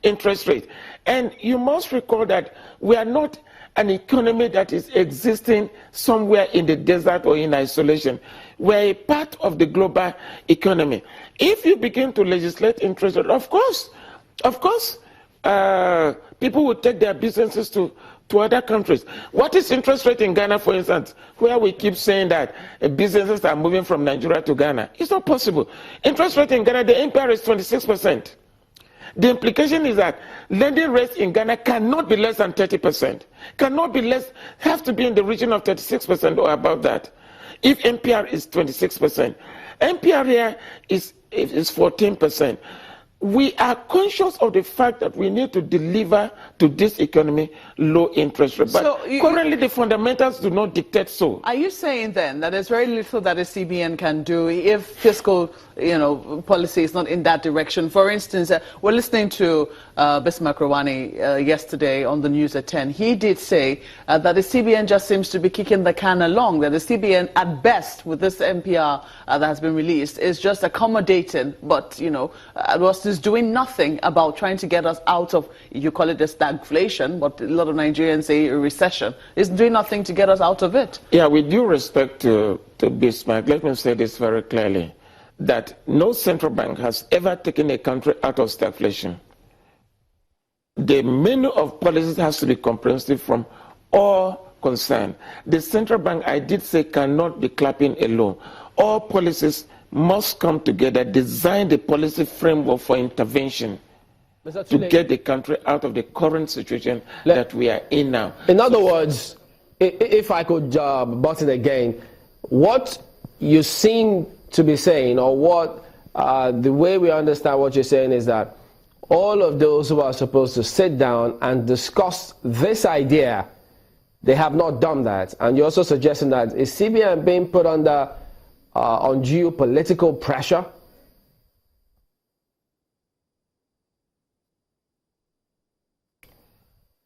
interest rate. And you must recall that we are not an economy that is existing somewhere in the desert or in isolation. We're a part of the global economy. If you begin to legislate interest rate, of course, people will take their businesses to other countries. What is interest rate in Ghana, for instance, where we keep saying that businesses are moving from Nigeria to Ghana? It's not possible. Interest rate in Ghana, the MPR is 26%. The implication is that lending rates in Ghana cannot be less than 30%. Cannot be less, have to be in the region of 36% or above that. If MPR is 26%, MPR here is 14%. We are conscious of the fact that we need to deliver to this economy low interest rate. But currently the fundamentals do not dictate so. Are you saying then that there's very little that the CBN can do if fiscal policy is not in that direction? For instance, we're listening to Bismarck Rawani yesterday on the news at 10. He did say that the CBN just seems to be kicking the can along, that the CBN at best with this MPR that has been released is just accommodating, but was just doing nothing about trying to get us out of, you call it a stagflation, but a lot of Nigerians say a recession. It's doing nothing to get us out of it. Yeah, with due respect to Bismarck, let me say this very clearly, that no central bank has ever taken a country out of stagflation. The menu of policies has to be comprehensive from all concerned. The central bank, I did say, cannot be clapping alone. All policies must come together, design the policy framework for intervention to get the country out of the current situation that we are in now. In other words, if I could butt in again, what you seem to be saying, or what the way we understand what you're saying, is that all of those who are supposed to sit down and discuss this idea, they have not done that. And you're also suggesting that is CBN being put under undue political pressure?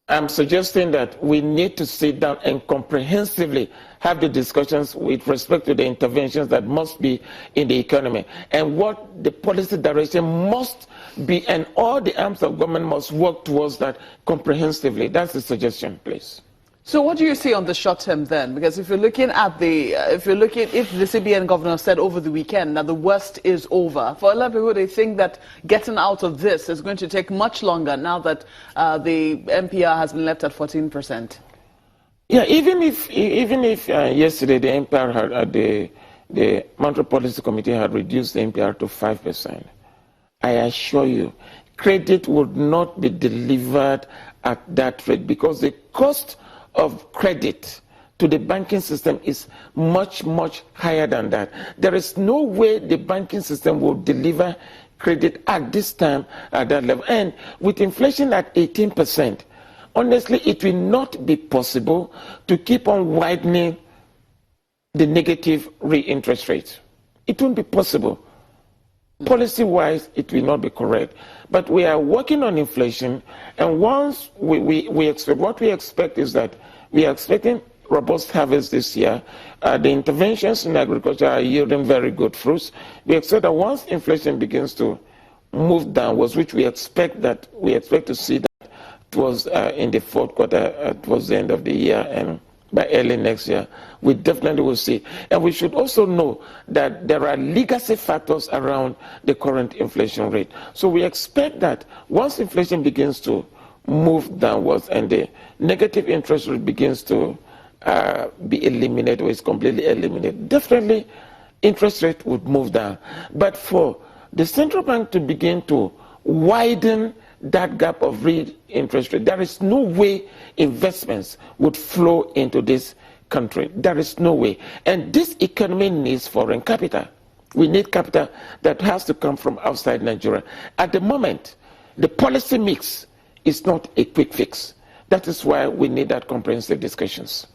I'm suggesting that we need to sit down and comprehensively have the discussions with respect to the interventions that must be in the economy and what the policy direction must be, and all the arms of government must work towards that comprehensively. That's the suggestion, please. So what do you see on the short term then? Because if you're looking at if the CBN governor said over the weekend that the worst is over, for a lot of people they think that getting out of this is going to take much longer now that the MPR has been left at 14%. Yeah, even if yesterday the MPR had the Monetary Policy Committee had reduced the MPR to 5%, I assure you, credit would not be delivered at that rate because the cost of credit to the banking system is much, much higher than that. There is no way the banking system will deliver credit at this time at that level. And with inflation at 18%, honestly, it will not be possible to keep on widening the negative real interest rate. It won't be possible. Policy-wise, it will not be correct. But we are working on inflation, and once we expect, what we expect is that we are expecting robust harvest this year. The interventions in agriculture are yielding very good fruits. We expect that once inflation begins to move downwards, which we expect to see that towards in the fourth quarter, towards the end of the year and by early next year, we definitely will see. And we should also know that there are legacy factors around the current inflation rate. So we expect that once inflation begins to move downwards and the negative interest rate begins to be eliminated or is completely eliminated, definitely interest rate would move down. But for the central bank to begin to widen that gap of real interest rate, there is no way investments would flow into this country. There is no way. And this economy needs foreign capital. We need capital that has to come from outside Nigeria. At the moment, the policy mix is not a quick fix. That is why we need that comprehensive discussions.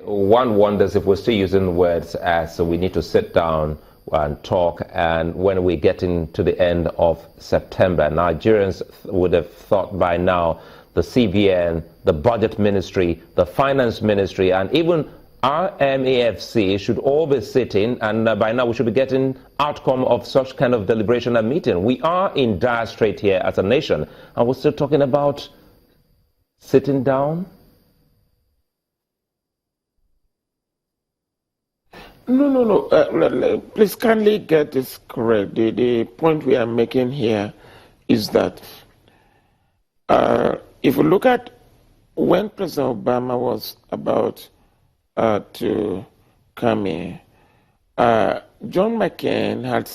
One wonders if we're still using words as we need to sit down and talk, and when we get into the end of September, Nigerians would have thought by now the CBN, the budget ministry, the finance ministry, and even RMAFC should all be sitting, and by now we should be getting outcome of such kind of deliberation and meeting. We are in dire strait here as a nation, and we're still talking about sitting down. No. Please kindly get this correct. The point we are making here is that if you look at when President Obama was about to come in, John McCain had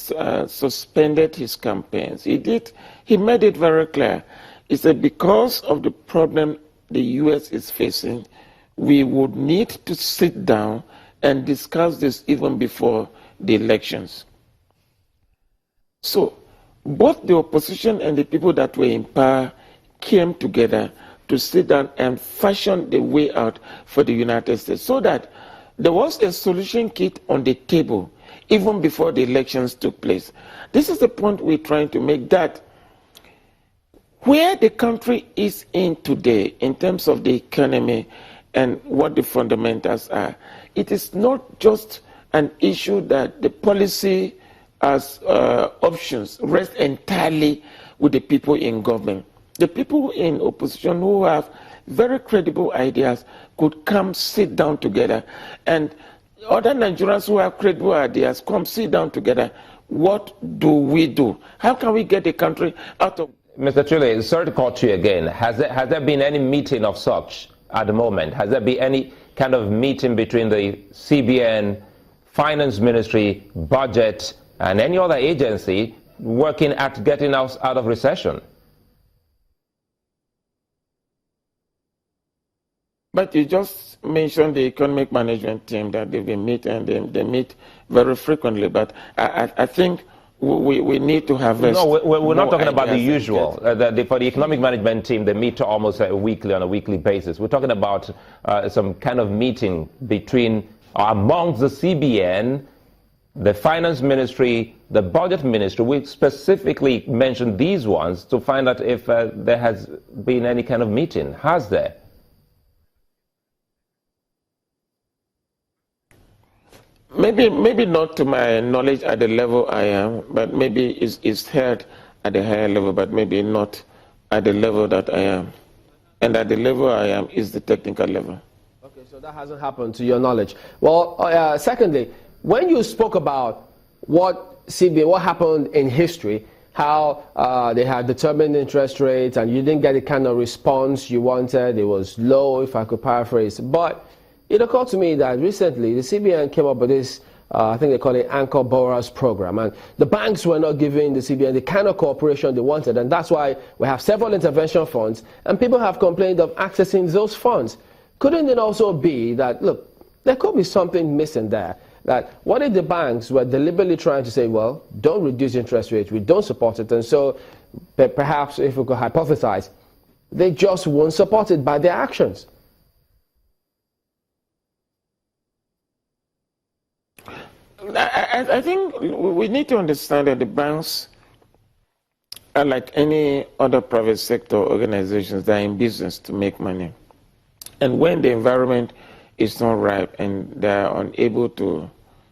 suspended his campaigns. He made it very clear. He said because of the problem the U.S. is facing, we would need to sit down and discuss this even before the elections. So both the opposition and the people that were in power came together to sit down and fashion the way out for the United States so that there was a solution kit on the table even before the elections took place. This is the point we're trying to make, that where the country is in today in terms of the economy and what the fundamentals are, it is not just an issue that the policy as options rest entirely with the people in government. The people in opposition who have very credible ideas could come sit down together, and other Nigerians who have credible ideas come sit down together. What do we do? How can we get the country out of... Mr. Chule, sorry to cut you again. Has there been any meeting of such at the moment? Has there been any kind of meeting between the CBN, Finance Ministry, Budget, and any other agency working at getting us out of recession? But you just mentioned the economic management team that they've been meeting, and they meet very frequently. But I think we need to have... No, we're not talking about the usual. For the economic management team, they meet almost on a weekly basis. We're talking about some kind of meeting between, amongst the CBN, the Finance Ministry, the Budget Ministry. We specifically mentioned these ones to find out if there has been any kind of meeting. Has there? Maybe not to my knowledge at the level I am, but maybe it's heard at the higher level, but maybe not at the level that I am. And at the level I am is the technical level. Okay, so that hasn't happened to your knowledge. Well, secondly, when you spoke about what happened in history, how they had determined interest rates and you didn't get the kind of response you wanted, it was low, if I could paraphrase, but it occurred to me that recently the CBN came up with this, I think they call it Anchor Borrowers Program, and the banks were not giving the CBN the kind of cooperation they wanted, and that's why we have several intervention funds, and people have complained of accessing those funds. Couldn't it also be that, look, there could be something missing there? That what if the banks were deliberately trying to say, well, don't reduce interest rates, we don't support it, and so perhaps if we could hypothesize, they just won't support it by their actions? I think we need to understand that the banks are like any other private sector organizations that are in business to make money. And when the environment is not ripe and they are unable to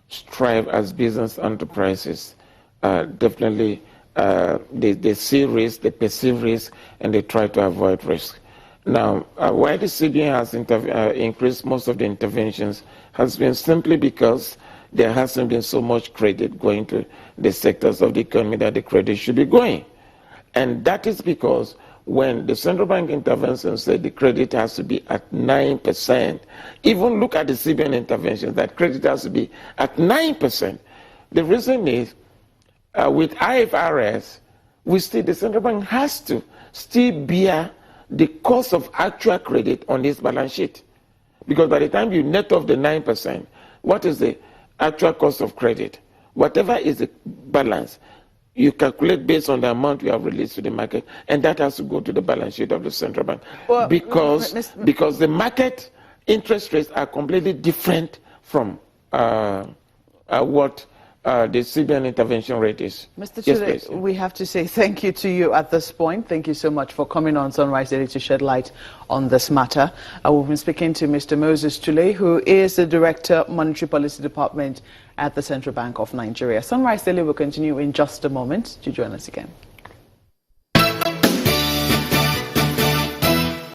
strive as business enterprises, definitely they see risk, they perceive risk, and they try to avoid risk. Now, why the CBN has increased most of the interventions has been simply because there hasn't been so much credit going to the sectors of the economy that the credit should be going. And that is because when the central bank intervenes and said the credit has to be at 9%, even look at the CBN interventions, that credit has to be at 9%. The reason is, with IFRS, the central bank has to still bear the cost of actual credit on its balance sheet. Because by the time you net off the 9%, what is the actual cost of credit? Whatever is the balance, you calculate based on the amount you have released to the market, and that has to go to the balance sheet of the central bank. Well, because the market interest rates are completely different from what the CBN intervention rate is. Mr. Yes, Chule, please. we have to say thank you to you at this point. Thank you so much for coming on Sunrise Daily to shed light on this matter. We've been speaking to Mr. Moses Chule, who is the Director, Monetary Policy Department at the Central Bank of Nigeria. Sunrise Daily will continue in just a moment. Do join us again.